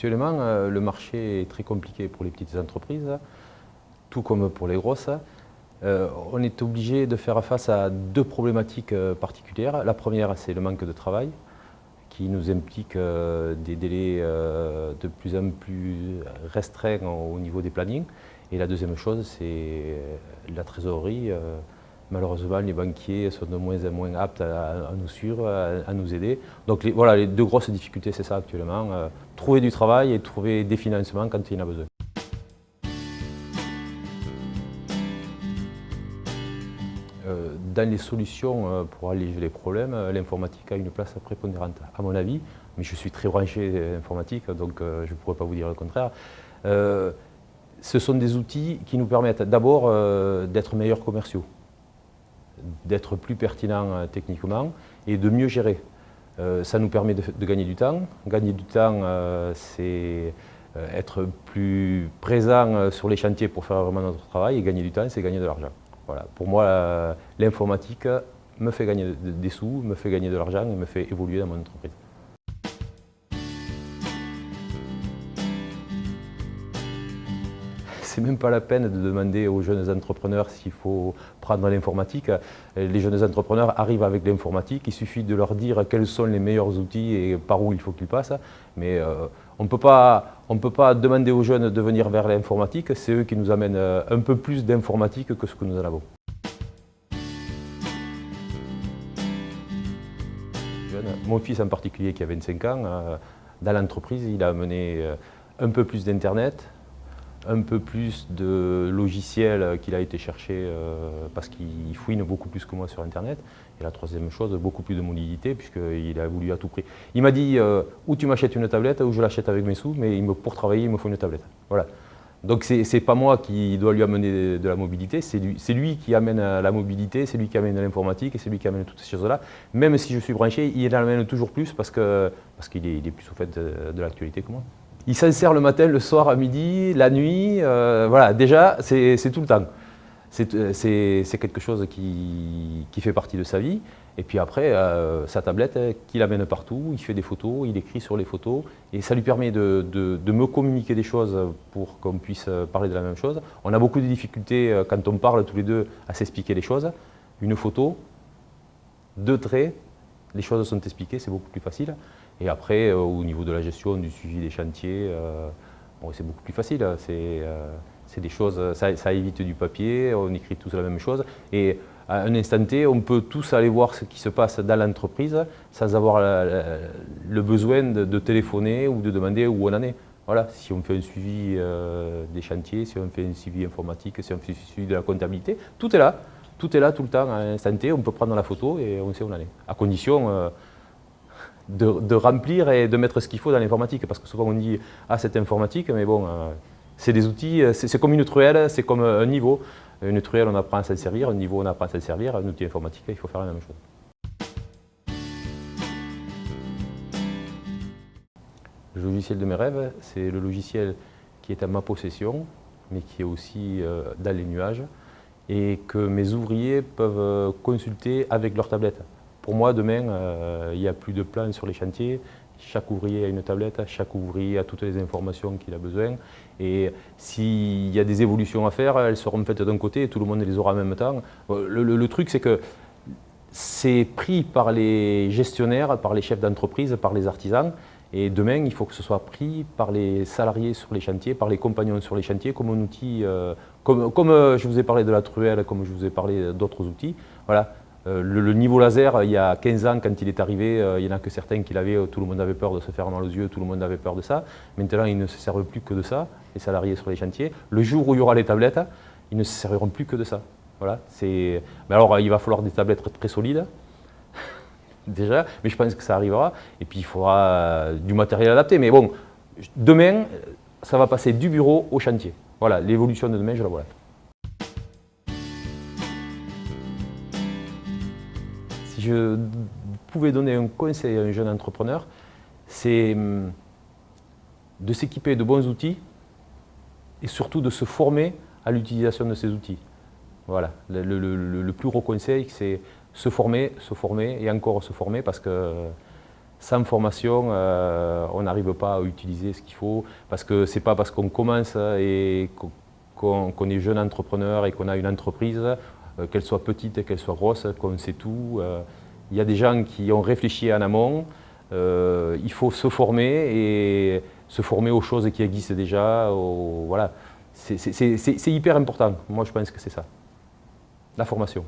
Actuellement, le marché est très compliqué pour les petites entreprises, tout comme pour les grosses. On est obligé de faire face à deux problématiques particulières. La première, c'est le manque de travail, qui nous implique des délais de plus en plus restreints au niveau des plannings. Et la deuxième chose, c'est la trésorerie. Malheureusement, les banquiers sont de moins en moins aptes à nous suivre, à nous aider. Donc voilà, les deux grosses difficultés, c'est ça actuellement. Trouver du travail et trouver des financements quand il y en a besoin. Dans les solutions pour alléger les problèmes, l'informatique a une place prépondérante, à mon avis. Mais je suis très branché informatique, donc je ne pourrais pas vous dire le contraire. Ce sont des outils qui nous permettent d'abord d'être meilleurs commerciaux, d'être plus pertinents techniquement et de mieux gérer. Ça nous permet de gagner du temps. Gagner du temps, c'est être plus présent sur les chantiers pour faire vraiment notre travail. Et gagner du temps, c'est gagner de l'argent. Voilà. Pour moi, l'informatique me fait gagner des sous, me fait gagner de l'argent et me fait évoluer dans mon entreprise. C'est même pas la peine de demander aux jeunes entrepreneurs s'il faut prendre l'informatique. Les jeunes entrepreneurs arrivent avec l'informatique, il suffit de leur dire quels sont les meilleurs outils et par où il faut qu'ils passent. Mais on ne peut pas demander aux jeunes de venir vers l'informatique, c'est eux qui nous amènent un peu plus d'informatique que ce que nous en avons. Mon fils en particulier qui a 25 ans, dans l'entreprise, il a amené un peu plus d'Internet, un peu plus de logiciels qu'il a été chercher parce qu'il fouine beaucoup plus que moi sur Internet. Et la troisième chose, beaucoup plus de mobilité puisqu'il a voulu à tout prix. Il m'a dit ou tu m'achètes une tablette ou je l'achète avec mes sous, mais pour travailler il me faut une tablette. Voilà. Donc c'est pas moi qui dois lui amener de la mobilité, c'est lui qui amène la mobilité, c'est lui qui amène l'informatique et c'est lui qui amène toutes ces choses-là. Même si je suis branché, il en amène toujours plus parce qu'il est plus au fait de l'actualité que moi. Il s'en sert le matin, le soir, à midi, la nuit, voilà, déjà c'est tout le temps. C'est quelque chose qui fait partie de sa vie. Et puis après, sa tablette, qu'il amène partout, il fait des photos, il écrit sur les photos. Et ça lui permet de me communiquer des choses pour qu'on puisse parler de la même chose. On a beaucoup de difficultés quand on parle tous les deux à s'expliquer les choses. Une photo, deux traits, les choses sont expliquées, c'est beaucoup plus facile. Et après, au niveau de la gestion, du suivi des chantiers, bon, c'est beaucoup plus facile. C'est des choses, ça évite du papier, on écrit tous la même chose. Et à un instant T, on peut tous aller voir ce qui se passe dans l'entreprise sans avoir le besoin de téléphoner ou de demander où on en est. Voilà, si on fait un suivi des chantiers, si on fait un suivi informatique, si on fait un suivi de la comptabilité, tout est là tout le temps à un instant T, on peut prendre la photo et on sait où on en est. À condition de remplir et de mettre ce qu'il faut dans l'informatique, parce que souvent on dit « ah c'est informatique », mais bon, c'est des outils, c'est comme une truelle, c'est comme un niveau. Une truelle on apprend à s'en servir, un niveau on apprend à s'en servir, un outil informatique il faut faire la même chose. Le logiciel de mes rêves, c'est le logiciel qui est à ma possession, mais qui est aussi dans les nuages, et que mes ouvriers peuvent consulter avec leur tablette. Pour moi, demain, il n'y a plus de plans sur les chantiers. Chaque ouvrier a une tablette, chaque ouvrier a toutes les informations qu'il a besoin. Et s'il y a des évolutions à faire, elles seront faites d'un côté et tout le monde les aura en même temps. Le truc, c'est que c'est pris par les gestionnaires, par les chefs d'entreprise, par les artisans. Et demain, il faut que ce soit pris par les salariés sur les chantiers, par les compagnons sur les chantiers, comme un outil, comme je vous ai parlé de la truelle, comme je vous ai parlé d'autres outils. Voilà. Le niveau laser, il y a 15 ans, quand il est arrivé, il n'y en a que certains qui l'avaient, tout le monde avait peur de se faire mal aux yeux, tout le monde avait peur de ça. Maintenant, ils ne se servent plus que de ça, les salariés sur les chantiers. Le jour où il y aura les tablettes, ils ne se serviront plus que de ça. Voilà. Mais alors, il va falloir des tablettes très solides, déjà, mais je pense que ça arrivera. Et puis, il faudra du matériel adapté. Mais bon, demain, ça va passer du bureau au chantier. Voilà, l'évolution de demain, je la vois là. Si je pouvais donner un conseil à un jeune entrepreneur, c'est de s'équiper de bons outils et surtout de se former à l'utilisation de ces outils. Voilà, le plus gros conseil, c'est se former et encore se former parce que sans formation, on n'arrive pas à utiliser ce qu'il faut, parce que ce n'est pas parce qu'on commence et qu'on est jeune entrepreneur et qu'on a une entreprise, qu'elle soit petite, qu'elle soit grosse, qu'on sait tout. Il y a des gens qui ont réfléchi en amont, il faut se former et se former aux choses qui existent déjà. Voilà. C'est hyper important, moi je pense que c'est ça, la formation.